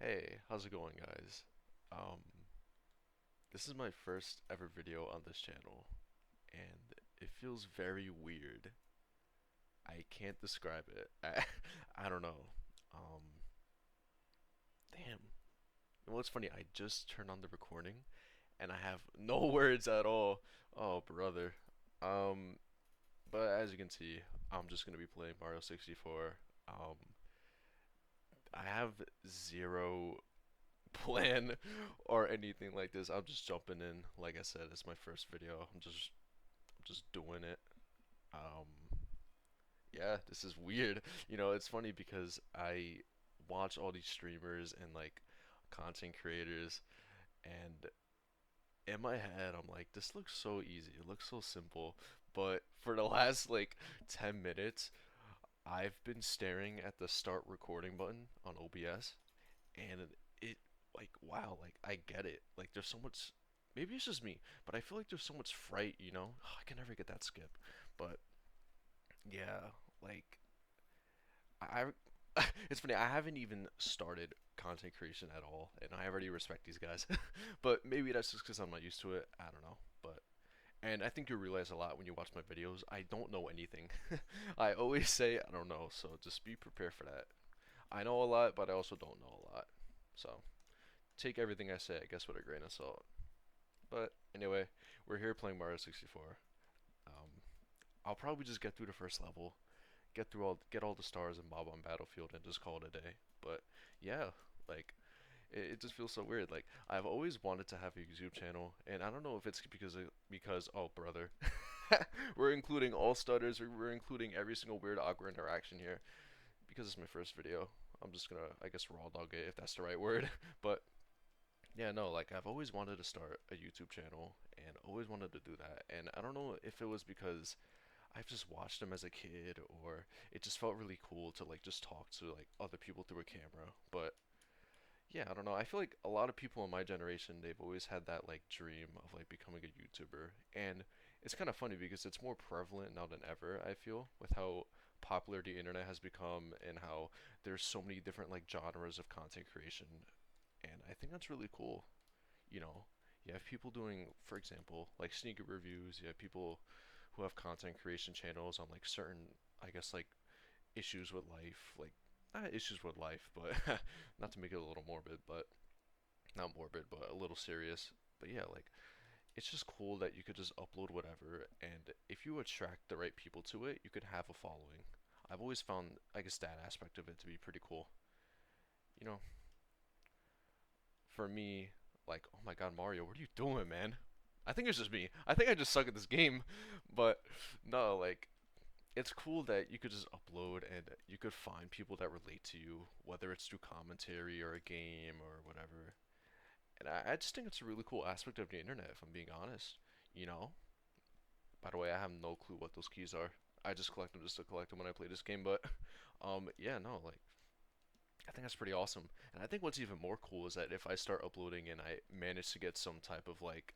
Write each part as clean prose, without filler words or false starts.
Hey, how's it going, guys? Um, this is my first ever video on this channel, and it feels very weird. I can't describe it. I don't know. Um, damn. Well, it's funny, I just turned on the recording, and I have no words at all. Oh, brother. Um, but as you can see, I'm just gonna be playing Mario 64. Um, I have zero plan or anything like this. I'm just jumping in. Like I said, it's my first video. I'm just doing it. Um, yeah, this is weird. It's funny because I watch all these streamers and like content creators, and in my head, I'm like, this looks so easy. It looks so simple. But for the last like 10 minutes, I've been staring at the start recording button on OBS, and it like wow, like I get it. Like there's so much. Maybe it's just me, but I feel like there's so much fright. I can never get that skip. But yeah, like I it's funny. I haven't even started content creation at all, and I already respect these guys. But maybe that's just because I'm not used to it. I don't know. But and I think you realize a lot when you watch my videos. I don't know anything. I always say I don't know, so just be prepared for that. I know a lot, but I also don't know a lot. So take everything I say, I guess, with a grain of salt. But anyway, we're here playing Mario 64. Um, I'll probably just get through the first level, get all the stars and Bob on Battlefield, and just call it a day. But yeah, like it just feels so weird. Like I've always wanted to have a YouTube channel, and I don't know if it's because oh brother, we're including all stutters, we're including every single weird awkward interaction here because it's my first video. I'm just gonna I guess raw dog it if that's the right word, but yeah, no, like I've always wanted to start a YouTube channel and always wanted to do that. And I don't know if it was because I've just watched them as a kid or it just felt really cool to like just talk to like other people through a camera. But yeah, I don't know. I feel like a lot of people in my generation, they've always had that like dream of like becoming a YouTuber. And it's kind of funny because it's more prevalent now than ever, I feel, with how popular the internet has become and how there's so many different like genres of content creation, and I think that's really cool. You know, you have people doing, for example, like sneaker reviews. You have people who have content creation channels on like certain, I guess, like issues with life, like not issues with life, but not to make it a little morbid, but not morbid, but a little serious. But yeah, like it's just cool that you could just upload whatever, and if you attract the right people to it, you could have a following. I've always found, I guess, that aspect of it to be pretty cool. You know, for me, like, oh my god, Mario, what are you doing, man? I think it's just me. I think I just suck at this game. But no, like, it's cool that you could just upload and you could find people that relate to you, whether it's through commentary or a game or whatever. And I just think it's a really cool aspect of the internet, if I'm being honest. You know? By the way, I have no clue what those keys are. I just collect them just to collect them when I play this game, but yeah, no, like I think that's pretty awesome. And I think what's even more cool is that if I start uploading and I manage to get some type of like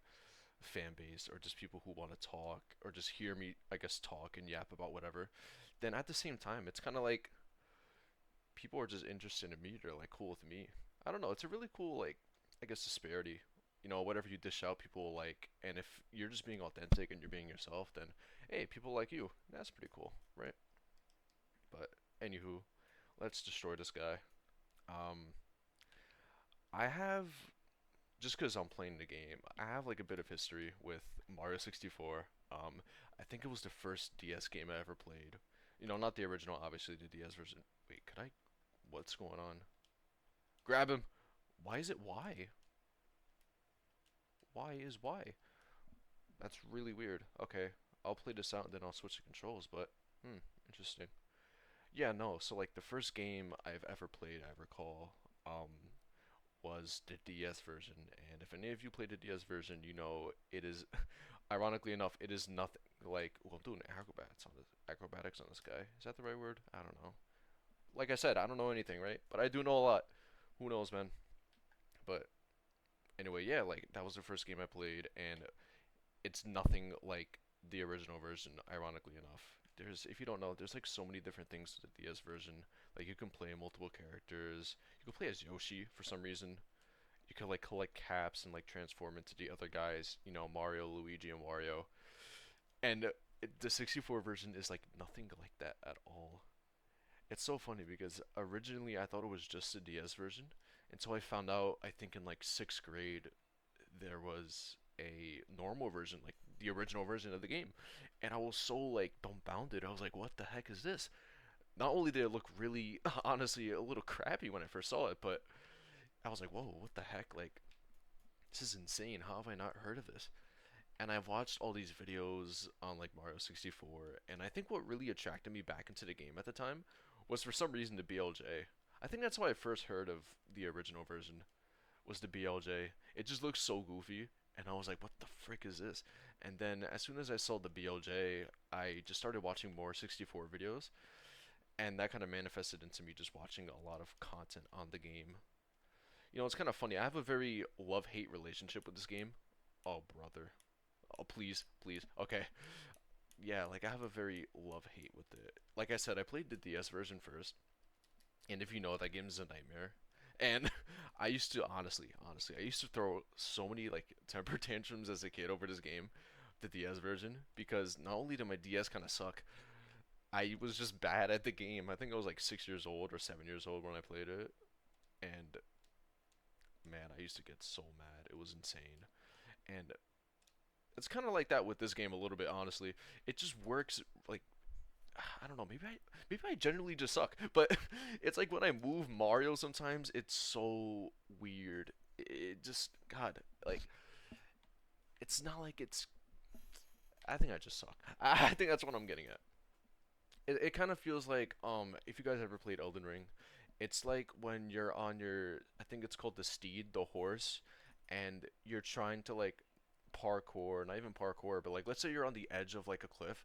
fan base or just people who want to talk or just hear me, I guess, talk and yap about whatever, then at the same time, it's kind of like people are just interested in me. They're like cool with me. I don't know. It's a really cool, like, I guess, disparity. Whatever you dish out, people will like. And if you're just being authentic and you're being yourself, then hey, people like you. That's pretty cool, right? But anywho, let's destroy this guy. Um, I have just because I'm playing the game, I have like a bit of history with Mario 64. I think it was the first DS game I ever played. Not the original, obviously the DS version. Wait, could I? What's going on? Grab him. Why is it Y? Why is Y? That's really weird. Okay, I'll play this out and then I'll switch the controls. But interesting. Yeah, no. So like the first game I've ever played, I recall, was the DS version. And if any of you played the DS version, you know it is, ironically enough, it is nothing like. Well, I'm doing acrobatics on this guy. Is that the right word? I don't know. Like I said, I don't know anything, right? But I do know a lot. Who knows, man? But anyway, yeah, like that was the first game I played, and it's nothing like the original version, ironically enough. there's, if you don't know, there's like so many different things to the DS version. Like you can play multiple characters. You can play as Yoshi for some reason. You can like collect caps and like transform into the other guys. You know, Mario, Luigi, and Wario. And the 64 version is like nothing like that at all. It's so funny because originally I thought it was just the DS version until I found out, I think in like sixth grade, there was a normal version, like the original version of the game. And I was so like dumbfounded. I was like, what the heck is this? Not only did it look really, honestly, a little crappy when I first saw it, but I was like, whoa, what the heck? Like, this is insane. How have I not heard of this? And I've watched all these videos on like Mario 64, and I think what really attracted me back into the game at the time was for some reason the BLJ. I think that's why I first heard of the original version was the BLJ. It just looks so goofy, and I was like, what the frick is this? And then as soon as I saw the BLJ, I just started watching more 64 videos, and that kind of manifested into me just watching a lot of content on the game. You know, it's kind of funny. I have a very love-hate relationship with this game. Oh, brother. Oh, please, please. Okay. Yeah, like I have a very love-hate with it. Like I said, I played the DS version first, and if you know, that game is a nightmare. And I used to honestly, I used to throw so many like temper tantrums as a kid over this game, the DS version, because not only did my DS kind of suck, I was just bad at the game. I think I was like 6 years old or 7 years old when I played it, and man, I used to get so mad. It was insane. And it's kind of like that with this game a little bit, honestly. It just works like I don't know, maybe I generally just suck, but it's like when I move Mario sometimes, it's so weird. It just God, like it's not like it's I think I just suck. I think that's what I'm getting at. It kind of feels like if you guys ever played Elden Ring, it's like when you're on your I think it's called the steed, the horse, and you're trying to like parkour, not even parkour, but like let's say you're on the edge of like a cliff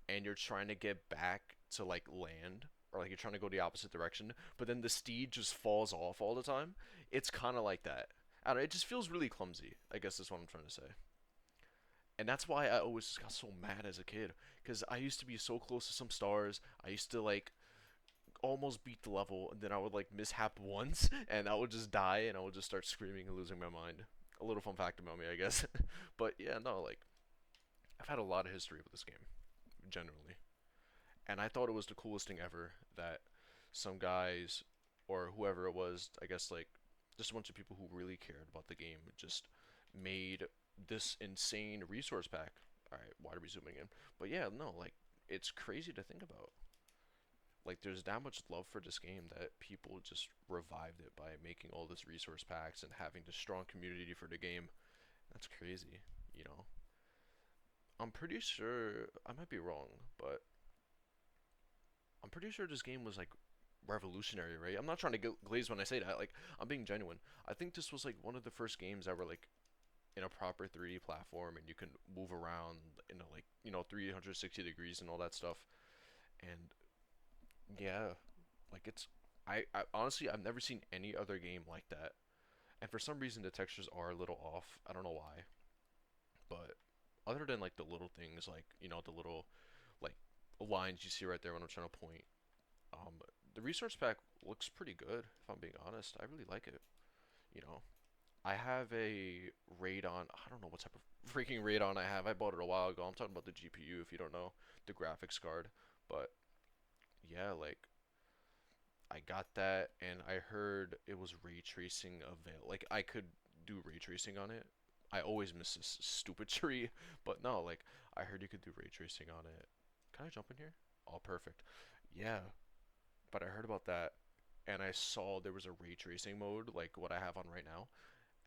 and you're trying to get back to like land or like you're trying to go the opposite direction, but then the steed just falls off all the time. It's kind of like that. I don't know, it just feels really clumsy. I guess is what I'm trying to say. And that's why I always just got so mad as a kid because I used to be so close to some stars. I used to like almost beat the level and then I would like mishap once and I would just die and I would just start screaming and losing my mind. A little fun fact about me, I guess. But yeah, no, like I've had a lot of history with this game, generally. And I thought it was the coolest thing ever that some guys or whoever it was, I guess like just a bunch of people who really cared about the game just made this insane resource pack. All right, why are we zooming in? But yeah, no, like it's crazy to think about. Like there's that much love for this game that people just revived it by making all this resource packs and having this strong community for the game. That's crazy, you know. I'm pretty sure I might be wrong, but I'm pretty sure this game was like revolutionary, right? I'm not trying to glaze when I say that. Like, I'm being genuine. I think this was like one of the first games that were like in a proper 3D platform, and you can move around in a, like 360 degrees and all that stuff. And yeah, like I honestly I've never seen any other game like that. And for some reason the textures are a little off. I don't know why, but other than like the little things, like the little like lines you see right there when I'm trying to point. Um, the resource pack looks pretty good, if I'm being honest. I really like it. You know, I have a Radeon. I don't know what type of freaking Radeon I have. I bought it a while ago. I'm talking about the GPU, if you don't know, the graphics card. But yeah, like I got that, and I heard it was ray tracing avail. Like I could do ray tracing on it. I always miss this stupid tree, but no, like I heard you could do ray tracing on it. Can I jump in here? Oh, perfect. Yeah, but I heard about that and I saw there was a ray tracing mode like what I have on right now,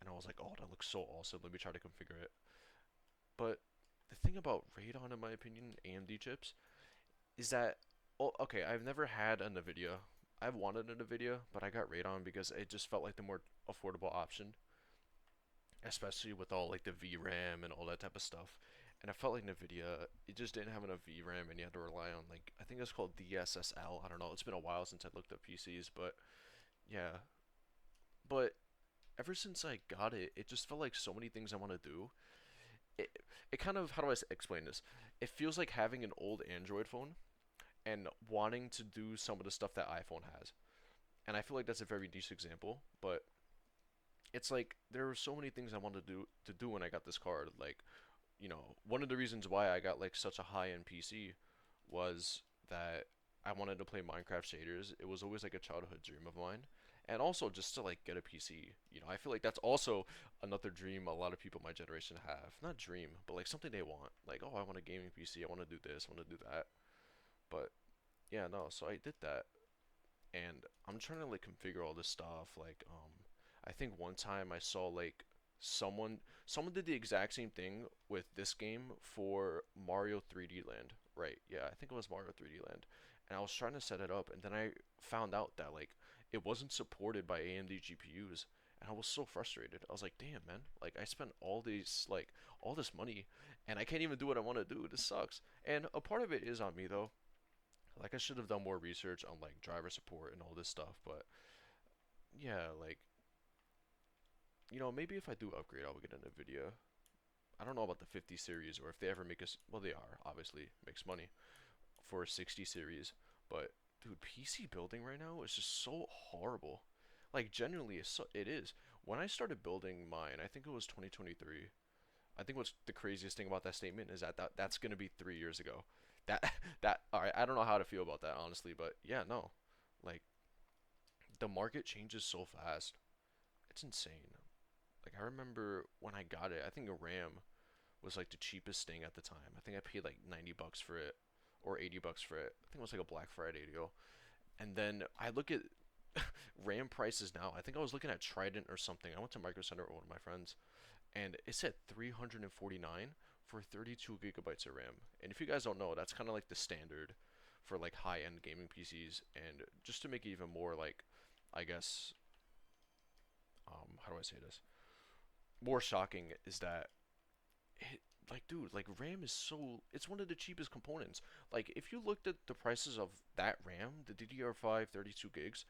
and I was like, oh, that looks so awesome. Let me try to configure it. But the thing about Radeon, in my opinion, AMD chips, is that oh, okay, I've never had a Nvidia. I've wanted a Nvidia, but I got Radeon because it just felt like the more affordable option, especially with all like the VRAM and all that type of stuff. And I felt like Nvidia, it just didn't have enough VRAM, and you had to rely on like I think it's called DSSL. I don't know. It's been a while since I looked up PCs, but yeah. But ever since I got it, it just felt like so many things I want to do. It, it kind of how do I explain this? It feels like having an old Android phone. and wanting to do some of the stuff that iPhone has. And I feel like that's a very niche example, but it's like there were so many things I wanted to do when I got this card. Like, one of the reasons why I got like such a high-end PC was that I wanted to play Minecraft shaders. It was always like a childhood dream of mine. And also just to like get a PC. I feel like that's also another dream a lot of people my generation have. Not dream, but like something they want. Like, oh, I want a gaming PC. I want to do this. I want to do that. But yeah, no. So I did that, and I'm trying to like configure all this stuff. Like, I think one time I saw like someone did the exact same thing with this game for Mario 3D Land. Right? Yeah, I think it was Mario 3D Land, and I was trying to set it up, and then I found out that like it wasn't supported by AMD GPUs. And I was so frustrated. I was like, "Damn, man! Like, I spent all this money, and I can't even do what I want to do. This sucks." And a part of it is on me though. Like I should have done more research on like driver support and all this stuff, but yeah, like maybe if I do upgrade, I'll get in a video. I don't know about the 50 series or if they ever make us. Well, they are obviously makes money for a 60 series, but dude, PC building right now is just so horrible. Like genuinely, it is. When I started building mine, I think it was 2023. I think what's the craziest thing about that statement is that's gonna be 3 years ago. That that all right. I don't know how to feel about that honestly, but yeah, no, like the market changes so fast. It's insane. Like I remember when I got it, I think a RAM was like the cheapest thing at the time. I think I paid like 90 bucks for it or 80 bucks for it. I think it was like a Black Friday deal. And then I look at RAM prices now. I think I was looking at Trident or something. I went to Micro Center with one of my friends and it said 349 for 32 gigabytes of RAM. And if you guys don't know, that's kind of like the standard for like high-end gaming PCs. And just to make it even more like, I guess, how do I say this? More shocking is that like dude, like RAM is it's one of the cheapest components. Like if you looked at the prices of that RAM, the DDR5 32 gigs,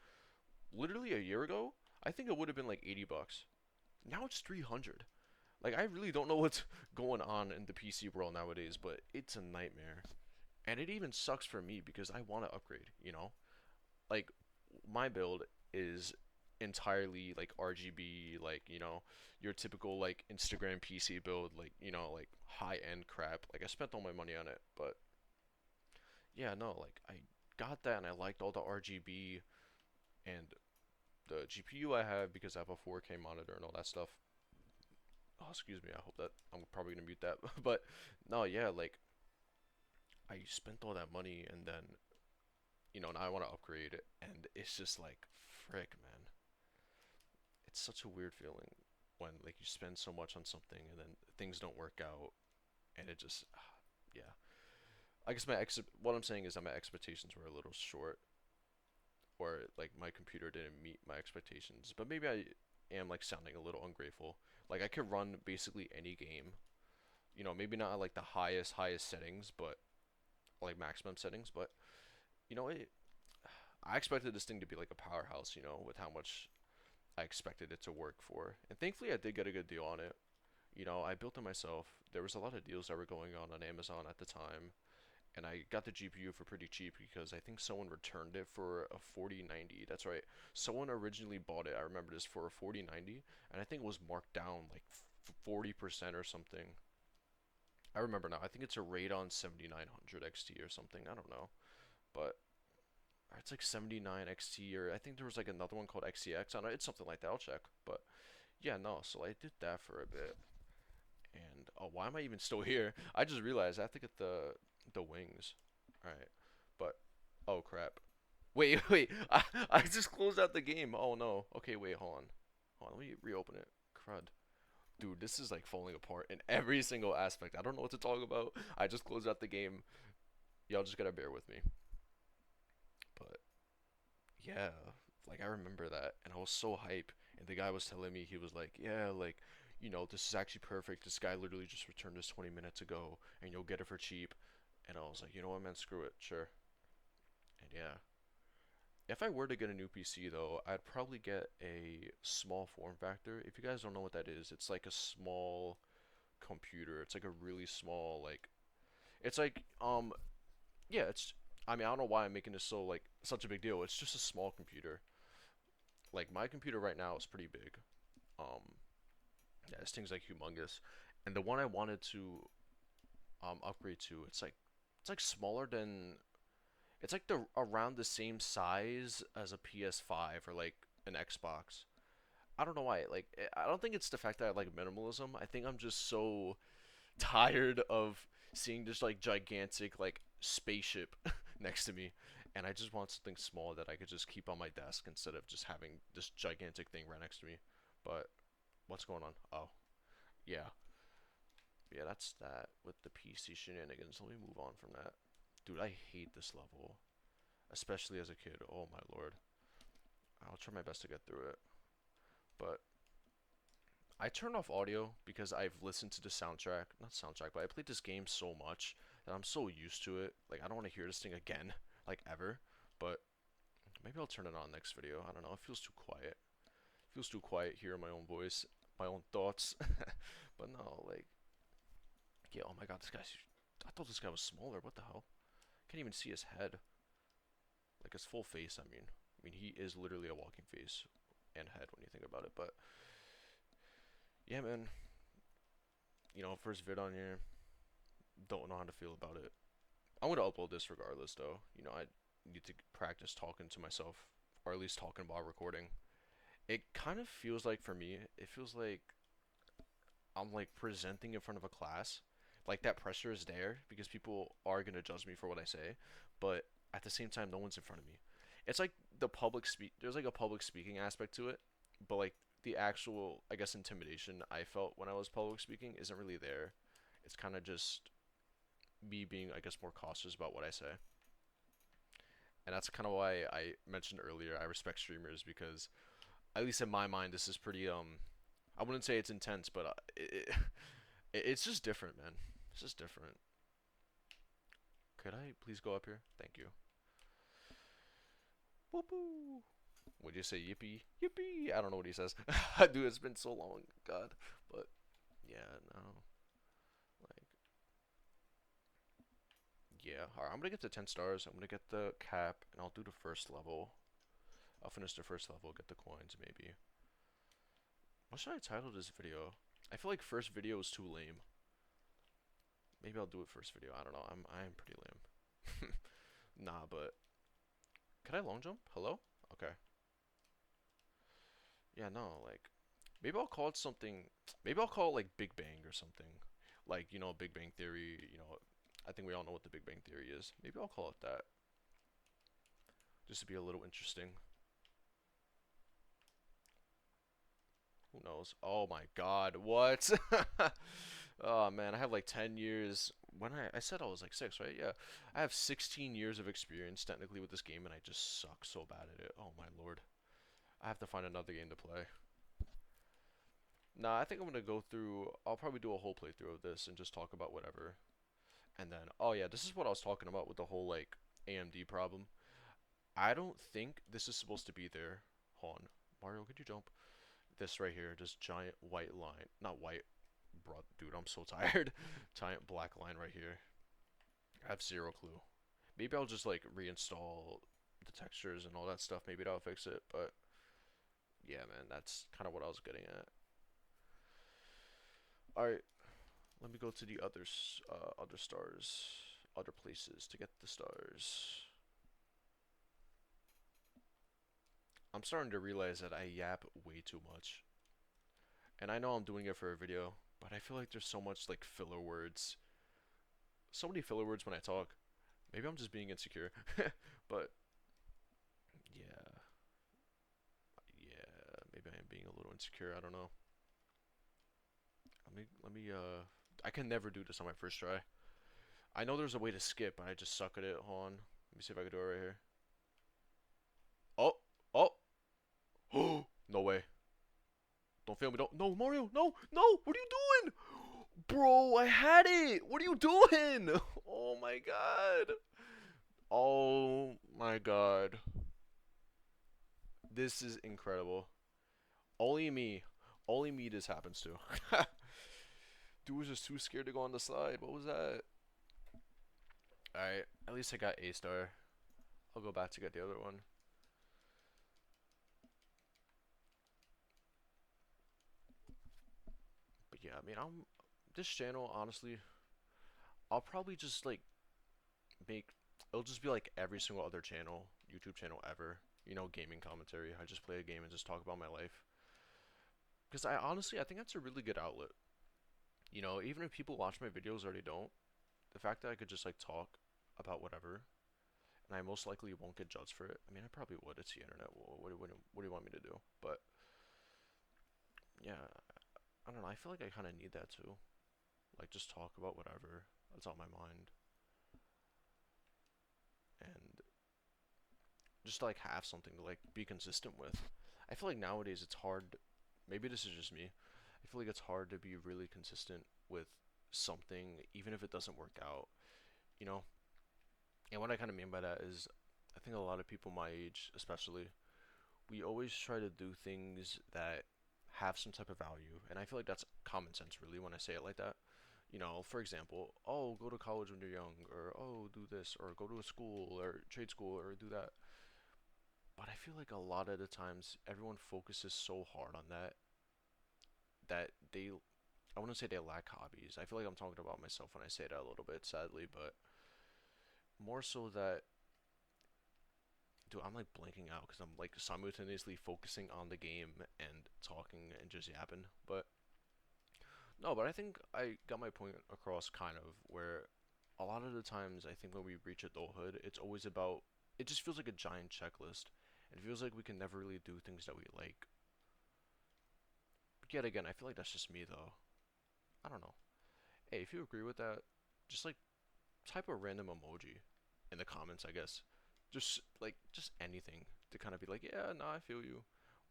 literally a year ago, I think it would have been like 80 bucks. Now it's 300. Like I really don't know what's going on in the PC world nowadays, but it's a nightmare. And it even sucks for me because I want to upgrade. Like my build is entirely like RGB, like, your typical like Instagram PC build, like, like high-end crap. Like I spent all my money on it, but yeah, no, like I got that and I liked all the RGB and the GPU I have because I have a 4K monitor and all that stuff. Oh, excuse me. I hope that I'm probably gonna mute that. But no, yeah, like I spent all that money and then, now I want to upgrade it and it's just like frick, man. It's such a weird feeling when like you spend so much on something and then things don't work out and it just yeah. I guess what I'm saying is that my expectations were a little short or like my computer didn't meet my expectations. But maybe I am like sounding a little ungrateful. Like I could run basically any game. Maybe not at like the highest settings, but like maximum settings, but you know it I expected this thing to be like a powerhouse, with how much I expected it to work for. And thankfully I did get a good deal on it. I built it myself. There was a lot of deals that were going on Amazon at the time, and I got the GPU for pretty cheap because I think someone returned it for a 4090. That's right. Someone originally bought it. I remember this for a 4090, and I think it was marked down like 40% or something. I remember now. I think it's a Radeon 7900 XT or something. I don't know, but it's like 79 XT or I think there was like another one called XCX. I don't know. It's something like that. I'll check, but yeah, no. So I did that for a bit. And oh, why am I even still here? I just realized I have to get the wings. All right, but oh crap. Wait, wait. I just closed out the game. Oh no. Okay, wait, hold on. Hold on, let me reopen it. Crud. Dude, this is like falling apart in every single aspect. I don't know what to talk about. I just closed out the game. Y'all just gotta bear with me. But yeah, like I remember that, and I was so hype. And the guy was telling me he was like, yeah, like, this is actually perfect. This guy literally just returned this 20 minutes ago, and you'll get it for cheap. And I was like, you know what, man, screw it, sure. And yeah, if I were to get a new PC though, I'd probably get a small form factor. If you guys don't know what that is, it's like a small computer. It's like a really small, like, it's like, yeah, it's I mean, I don't know why I'm making this so like such a big deal. It's just a small computer. Like my computer right now is pretty big. Um, yeah, this thing's like humongous, and the one I wanted to upgrade to, it's like smaller than it's like the around the same size as a PS5 or like an Xbox. I don't know why. Like I don't think it's the fact that I like minimalism. I think I'm just so tired of seeing this like gigantic like spaceship next to me, and I just want something small that I could just keep on my desk instead of just having this gigantic thing right next to me. But what's going on? Oh, yeah. Yeah, that's that with the PC shenanigans. Let me move on from that. Dude, I hate this level, especially as a kid. Oh my lord. I'll try my best to get through it. But I turn off audio because I've listened to the soundtrack, not soundtrack, but I played this game so much that I'm so used to it. Like I don't want to hear this thing again, like ever. But maybe I'll turn it on next video. I don't know. It feels too quiet. It feels too quiet hearing my own voice, my own thoughts. But no, like, yeah. Oh my God, this guy's. I thought this guy was smaller. What the hell? Can't even see his head. Like his full face. I mean, he is literally a walking face and head when you think about it. But yeah, man. First vid on here. Don't know how to feel about it. I'm gonna upload this regardless, though. I need to practice talking to myself, or at least talking while recording. It kind of feels like, for me, it feels like I'm like presenting in front of a class. Like that pressure is there because people are gonna judge me for what I say, but at the same time, no one's in front of me. It's like the public speak. There's like a public speaking aspect to it, but like the actual, I guess, intimidation I felt when I was public speaking isn't really there. It's kind of just me being, I guess, more cautious about what I say. And that's kind of why I mentioned earlier I respect streamers because at least in my mind this is pretty I wouldn't say it's intense, but it's just different, man. It's just different. Could I please go up here? Thank you. Whoopoo. Would you say yippee? Yippee! I don't know what he says. Dude, it's been so long. God. But, yeah, no. Like, yeah. Alright, I'm gonna get to 10 stars. I'm gonna get the cap, and I'll do the first level. I'll finish the first level, get the coins, maybe. What should I title this video? I feel like first video is too lame. Maybe I'll do it first video. I don't know. I'm pretty lame. Nah, but can I long jump? Hello? Okay. Yeah, no, like maybe I'll call it something. Maybe I'll call it like Big Bang or something. Like, Big Bang Theory. I think we all know what the Big Bang Theory is. Maybe I'll call it that. Just to be a little interesting. Who knows? Oh my God, what? Oh man, I have like 10 years. When I said I was like 6, right? Yeah. I have 16 years of experience technically with this game and I just suck so bad at it. Oh my lord. I have to find another game to play. Nah, I think I'm gonna go through. I'll probably do a whole playthrough of this and just talk about whatever. And then, oh yeah, this is what I was talking about with the whole like AMD problem. I don't think this is supposed to be there. Hold on. Mario, could you jump? This right here, this giant white line. Not white, bro, dude, I'm so tired. Giant black line right here. I have zero clue. Maybe I'll just like reinstall the textures and all that stuff. Maybe that'll fix it. But yeah, man, that's kind of what I was getting at. All right, let me go to the other stars, other places to get the stars. I'm starting to realize that I yap way too much, and I know I'm doing it for a video, but I feel like there's so much like filler words, so many filler words when I talk. Maybe I'm just being insecure, but yeah, yeah, maybe I am being a little insecure. I don't know. Let me. I can never do this on my first try. I know there's a way to skip, but I just suck at it. Hold on. Let me see if I can do it right here. Oh, oh, oh! No way. Don't fail me. Don't. No, Mario. No, no. What are you doing? Bro, I had it. What are you doing? Oh my god. Oh my god. This is incredible. Only me. Only me this happens to. Dude was just too scared to go on the slide. What was that? Alright, at least I got A star. I'll go back to get the other one. But yeah, I mean, this channel, honestly, I'll probably just like make it'll just be like every single other channel, YouTube channel ever. You know, gaming commentary. I just play a game and just talk about my life. Because I honestly, I think that's a really good outlet. You know, even if people watch my videos already don't, the fact that I could just like talk about whatever, and I most likely won't get judged for it. I mean, I probably would. It's the internet. What do you want me to do? But yeah, I don't know. I feel like I kind of need that too. Like just talk about whatever that's on my mind, and just like have something to like be consistent with. I feel like nowadays it's hard. Maybe this is just me. I feel like it's hard to be really consistent with something, even if it doesn't work out. You know, and what I kind of mean by that is, I think a lot of people my age, especially, we always try to do things that have some type of value, and I feel like that's common sense, really, when I say it like that. You know, for example, oh, go to college when you're young, or oh, do this, or go to a school or trade school, or do that. But I feel like a lot of the times everyone focuses so hard on that they I wouldn't say they lack hobbies. I feel like I'm talking about myself when I say that a little bit, sadly, but more so that, dude, I'm like blanking out because I'm like simultaneously focusing on the game and talking and just yapping. But no, but I think I got my point across kind of where a lot of the times I think when we reach adulthood, it's always about it just feels like a giant checklist. It feels like we can never really do things that we like. But yet again, I feel like that's just me though. I don't know. Hey, if you agree with that, just like type a random emoji in the comments, I guess. Just anything to kind of be like, yeah, nah, I feel you.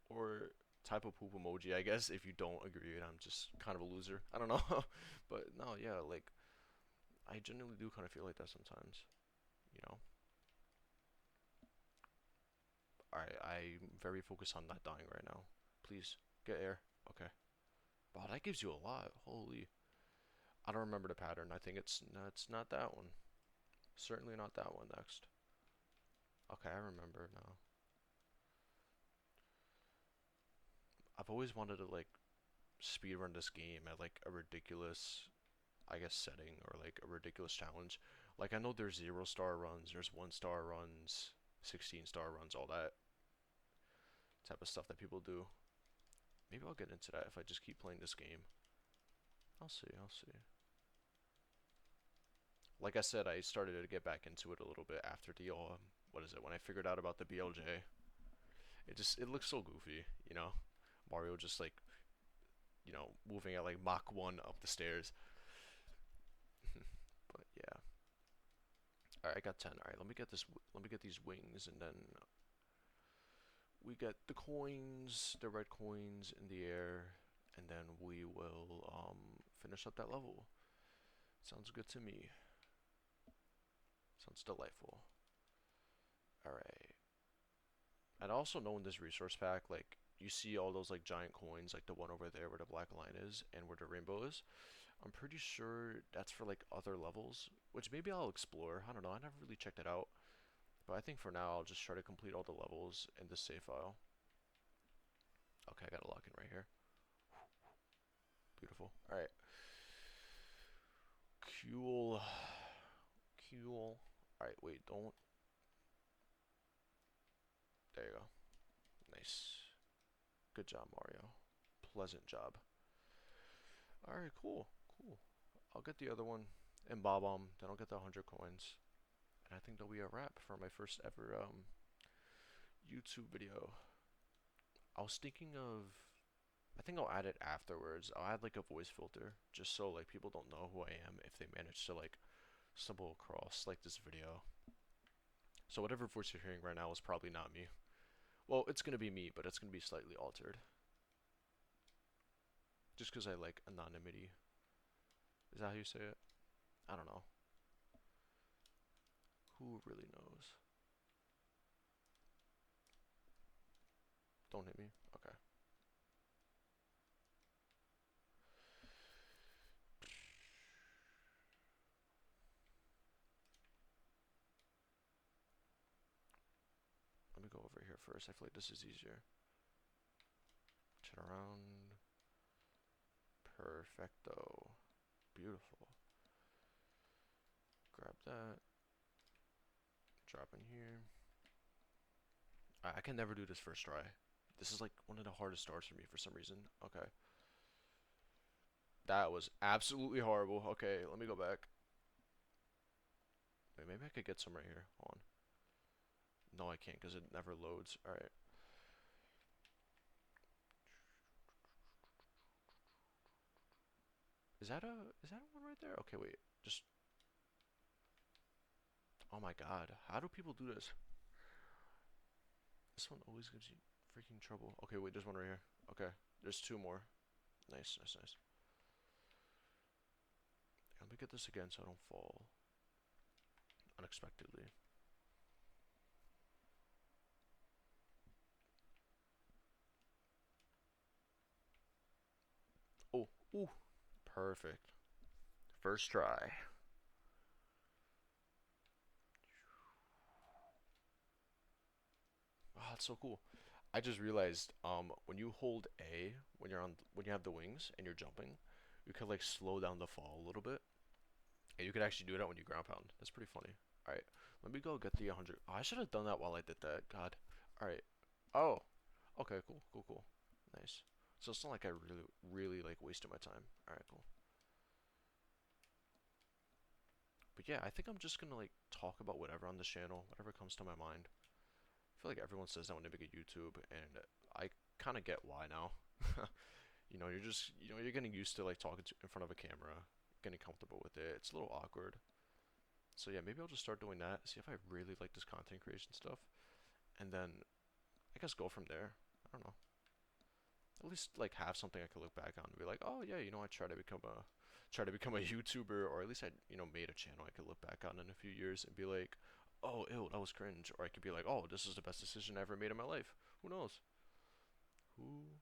Or type a poop emoji, I guess, if you don't agree and I'm just kind of a loser. I don't know. But no, yeah, like I genuinely do kind of feel like that sometimes, you know. Alright, I'm very focused on not dying right now. Please, get air. Okay. Wow, that gives you a lot. Holy. I don't remember the pattern. I think it's not that one. Certainly not that one next. Okay, I remember now. I've always wanted to like speedrun this game at like a ridiculous, I guess, setting or like a ridiculous challenge. Like I know there's 0 star runs, there's 1 star runs, 16 star runs, all that type of stuff that people do. Maybe I'll get into that if I just keep playing this game. I'll see, I'll see. Like I said, I started to get back into it a little bit after the what is it? When I figured out about the BLJ, it looks so goofy, you know. Mario just like moving at like Mach 1 up the stairs. But yeah. All right, I got 10. All right, let me get this. Let me get these wings, and then we get the coins, the red coins in the air, and then we will finish up that level. Sounds good to me. Sounds delightful. All right. And also know in this resource pack, like you see all those like giant coins, like the one over there where the black line is and where the rainbow is. I'm pretty sure that's for like other levels, which maybe I'll explore. I don't know. I never really checked it out. But I think for now I'll just try to complete all the levels in the save file. Okay, I got a lock in right here. Beautiful. Alright. Cool. Cool. Alright, wait, don't. There you go. Nice. Good job, Mario. Pleasant job. Alright, cool. Cool. I'll get the other one and Bob-omb, then I'll get the 100 coins. And I think that'll be a wrap for my first ever YouTube video. I was thinking of, I think I'll add it afterwards. I'll add like a voice filter just so like people don't know who I am if they manage to like stumble across like this video. So whatever voice you're hearing right now is probably not me. Well, it's gonna be me, but it's gonna be slightly altered. Just because I like anonymity. Is that how you say it? I don't know. Who really knows? Don't hit me? Okay. over here first. I feel like this is easier. Turn around. Perfecto. Beautiful. Grab that. Drop in here. I can never do this first try. This is like one of the hardest starts for me for some reason. Okay. That was absolutely horrible. Okay, let me go back. Wait, maybe I could get some right here. Hold on. No, I can't because it never loads. Alright. Is that one right there? Okay, wait. Just oh my god. How do people do this? This one always gives you freaking trouble. Okay, wait, there's one right here. Okay. There's two more. Nice, nice, nice. Let me get this again so I don't fall unexpectedly. Oh, ooh. Perfect. First try. Oh, that's so cool. I just realized when you hold A when you have the wings and you're jumping, you could like slow down the fall a little bit. And you could actually do that when you ground pound. That's pretty funny. Alright, let me go get the 100. Oh, I should have done that while I did that. God. Alright. Oh. Okay, cool, cool, cool. Nice. So it's not like I really like wasted my time. Alright, cool. But yeah, I think I'm just gonna like talk about whatever on this channel, whatever comes to my mind. I feel like everyone says that when they make a YouTube, and I kind of get why now. You're getting used to like talking in front of a camera, getting comfortable with it. It's a little awkward. So yeah, maybe I'll just start doing that, see if I really like this content creation stuff, and then I guess go from there. I don't know. At least like have something I can look back on and be like, oh yeah, I try to become a YouTuber, or at least I made a channel I could look back on in a few years and be like, oh ew, that was cringe, or I could be like, oh, this is the best decision I ever made in my life. Who knows? Who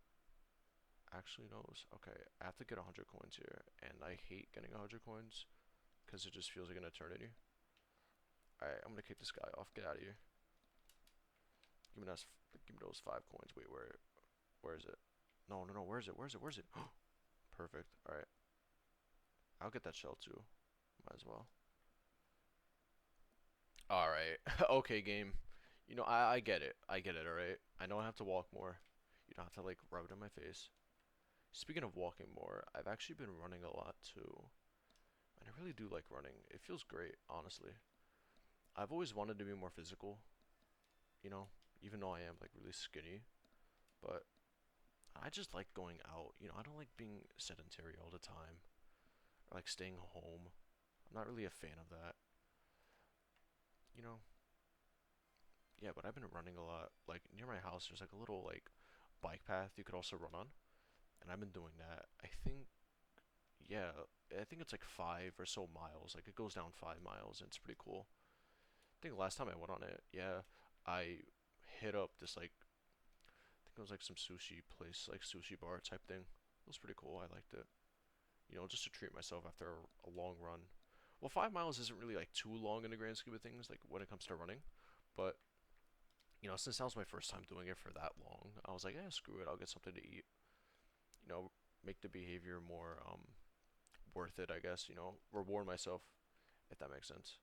actually knows? Okay, I have to get 100 coins here, and I hate getting 100 coins because it just feels like an eternity. Alright, I'm gonna kick this guy off. Get out of here. Give me those 5 coins. Wait, where is it? No, no, no. Where is it? Where is it? Where is it? Perfect. All right. I'll get that shell too. Might as well. All right. Okay, game. I get it. I get it. All right. I know I have to walk more. You don't have to like rub it in my face. Speaking of walking more, I've actually been running a lot too, and I really do like running. It feels great, honestly. I've always wanted to be more physical, you know, even though I am like really skinny, but I just like going out. I don't like being sedentary all the time or like staying home. I'm not really a fan of that. You know, yeah, but I've been running a lot. Like near my house, there's like a little like bike path you could also run on, and I've been doing that. Yeah, I think it's like 5 or so miles. Like it goes down 5 miles, and it's pretty cool. I think last time I went on it, yeah, I hit up this like I think it was like some sushi place, like sushi bar type thing. It was pretty cool. I liked it. Just to treat myself after a long run. Well, 5 miles isn't really like too long in the grand scheme of things, like when it comes to running. But since that was my first time doing it for that long, I was like, yeah, screw it. I'll get something to eat. You know, make the behavior more worth it, I guess. Reward myself, if that makes sense.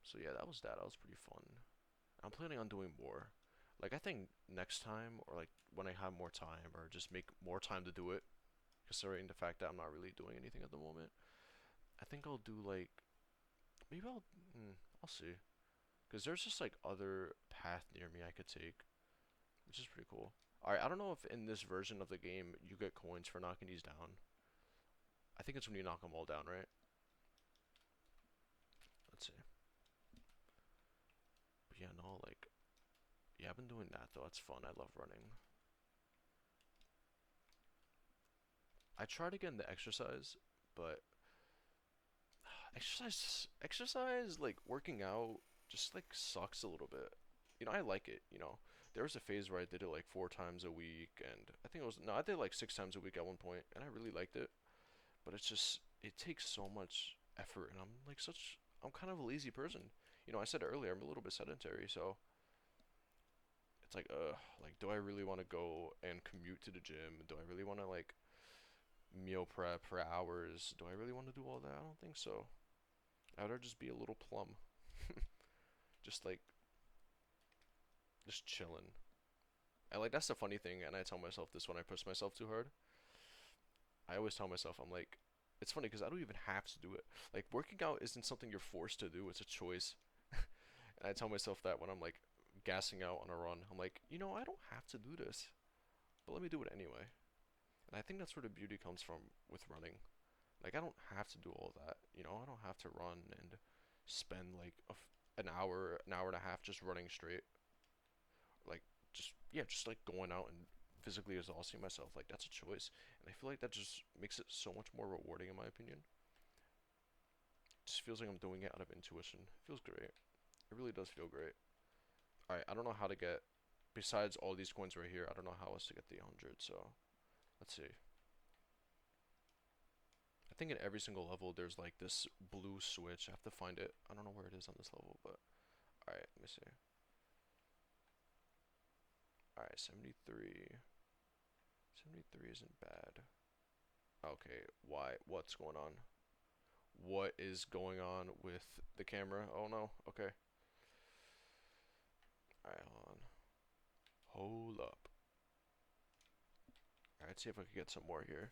So yeah, that was that. That was pretty fun. I'm planning on doing more. Like I think next time, or like when I have more time, or just make more time to do it, considering the fact that I'm not really doing anything at the moment. I think I'll do like maybe I'll see. Cause there's just like other path near me I could take, which is pretty cool. All right, I don't know if in this version of the game you get coins for knocking these down. I think it's when you knock them all down, right? Let's see. But yeah, no, like yeah, I've been doing that though. It's fun. I love running. I try to get into exercise, but exercise like working out just like sucks a little bit. I like it. There was a phase where I did it like 4 times a week, and I think it was no, I did like 6 times a week at one point, and I really liked it. But it takes so much effort, and I'm kind of a lazy person. You know, I said earlier I'm a little bit sedentary, so it's like do I really want to go and commute to the gym? Do I really want to like meal prep for hours? Do I really want to do all that? I don't think so. I'd rather just be a little plum, just like just chilling. And like that's the funny thing, and I tell myself this when I push myself too hard. I always tell myself I'm like, it's funny because I don't even have to do it. Like working out isn't something you're forced to do; it's a choice. And I tell myself that when I'm like gassing out on a run, I'm like, you know, I don't have to do this, but let me do it anyway. And I think that's where the beauty comes from with running. Like I don't have to do all that, you know. I don't have to run and spend like an hour and a half just running straight. Like just yeah, just like going out and physically exhausting myself. Like that's a choice, and I feel like that just makes it so much more rewarding in my opinion. It just feels like I'm doing it out of intuition. It feels great. It really does feel great. All right, I don't know how to get besides all these coins right here. I don't know how else to get the 100. So let's see. I think in every single level there's like this blue switch. I have to find it. I don't know where it is on this level, but alright, let me see. Alright, 73. 73 isn't bad. Okay, why? What's going on? What is going on with the camera? Oh no, okay. Alright, hold on. Hold up. Alright, see if I can get some more here.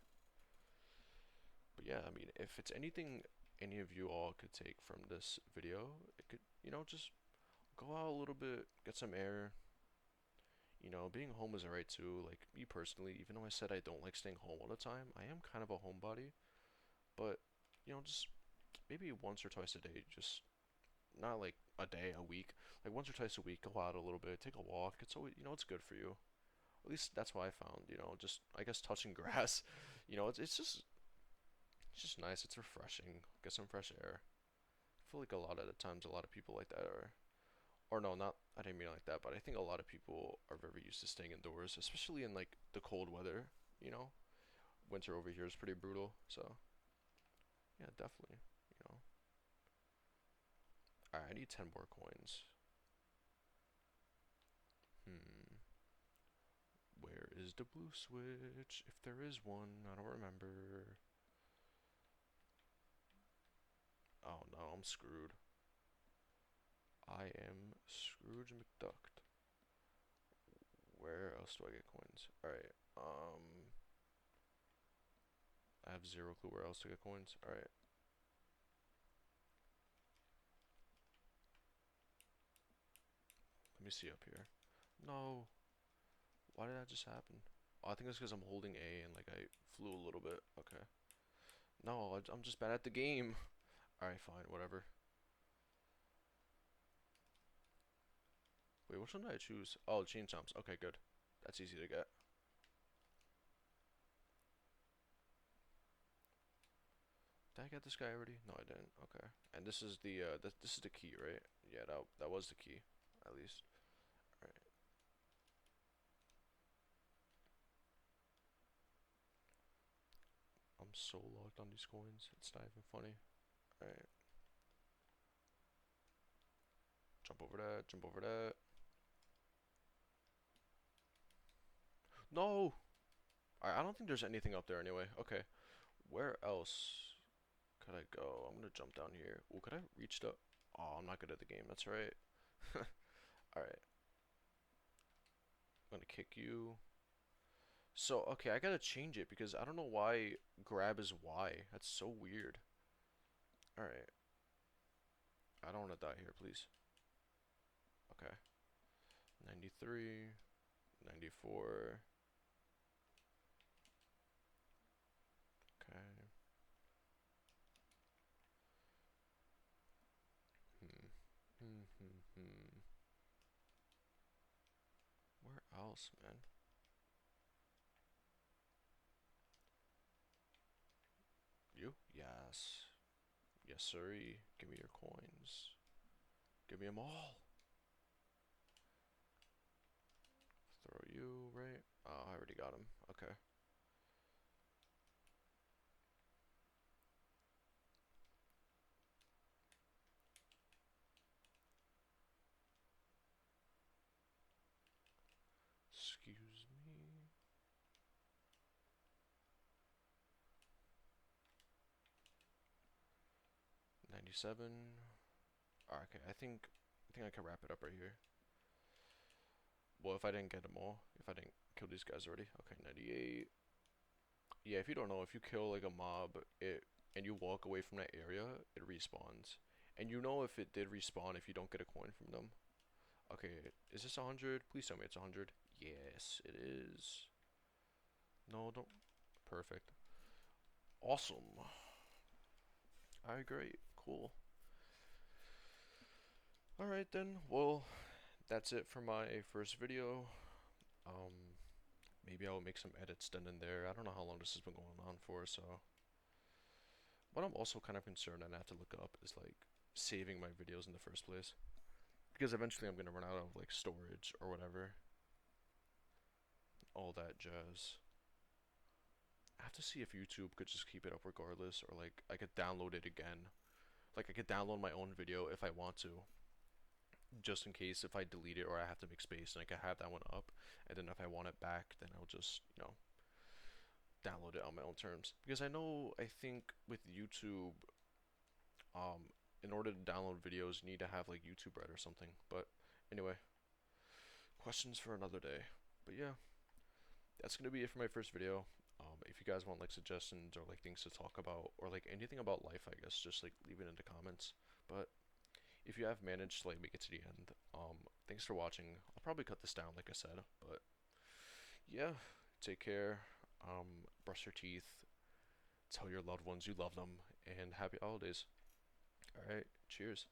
But yeah, I mean, if it's anything any of you all could take from this video, it could, you know, just go out a little bit, get some air. You know, being home is alright too. Like, me personally, even though I said I don't like staying home all the time, I am kind of a homebody. But, you know, just maybe once or twice a day, just not like a day, a week. Like, once or twice a week, go out a little bit, take a walk. It's always, you know, it's good for you. At least that's what I found, you know, just, I guess, touching grass. You know, it's just nice. It's refreshing. Get some fresh air. I feel like a lot of the times, a lot of people like that are, or no, not, I didn't mean it like that, but I think a lot of people are very used to staying indoors, especially in like the cold weather, you know? Winter over here is pretty brutal, so yeah, definitely, you know. Alright, I need 10 more coins. Hmm, where is the blue switch? If there is one, I don't remember. Oh no, I'm screwed. I am Scrooge McDuck. Where else do I get coins? Alright, I have zero clue where else to get coins. Alright, let me see up here. No, why did that just happen? Oh, I think it's because I'm holding A and like I flew a little bit. Okay. No, I'm just bad at the game. Alright, fine, whatever. Wait, which one did I choose? Oh, chain chomps. Okay, good. That's easy to get. Did I get this guy already? No, I didn't. Okay. And this is the this is the key, right? Yeah, that was the key, at least. All right. I'm so locked on these coins. It's not even funny. All right. Jump over that. Jump over that. No. All right. I don't think there's anything up there anyway. Okay. Where else could I go? I'm gonna jump down here. Oh, could I reach the? Oh, I'm not good at the game. That's right. All right. I'm gonna kick you. So, okay, I gotta change it because I don't know why grab is Y. That's so weird. Alright. I don't want to die here, please. Okay. 93, 94. Okay. Hmm. Hmm, hmm, hmm. Where else, man? You? Yes. Yes, sirree. Give me your coins. Give me them all. Throw you, right? Oh, I already got him. Okay. Excuse me. $97. Okay, I think I can wrap it up right here. Well, if I didn't get them all, if I didn't kill these guys already. Okay, 98. Yeah, if you don't know, if you kill like a mob, and you walk away from that area, it respawns. And you know if it did respawn if you don't get a coin from them. Okay, is this 100? Please tell me it's 100. Yes, it is. No, don't. Perfect. Awesome. Alright, great. Cool. Alright then, well, that's it for my first video. Maybe I'll make some edits then and there. I don't know how long this has been going on for, so. What I'm also kind of concerned and I have to look up is like saving my videos in the first place. Because eventually I'm gonna run out of like storage or whatever. All that jazz. I have to see if YouTube could just keep it up regardless, or like I could download it again. Like I could download my own video if I want to, just in case if I delete it or I have to make space, and I can have that one up. And then if I want it back, then I'll just download it on my own terms. Because I think with YouTube, in order to download videos, you need to have like YouTube Red or something. But anyway, questions for another day. But yeah, that's gonna be it for my first video. If you guys want like suggestions or like things to talk about or like anything about life, I guess just like leave it in the comments. But if you have managed to like make it to the end, thanks for watching. I'll probably cut this down like I said, but yeah, take care. Brush your teeth. Tell your loved ones you love them, and happy holidays. All right, cheers.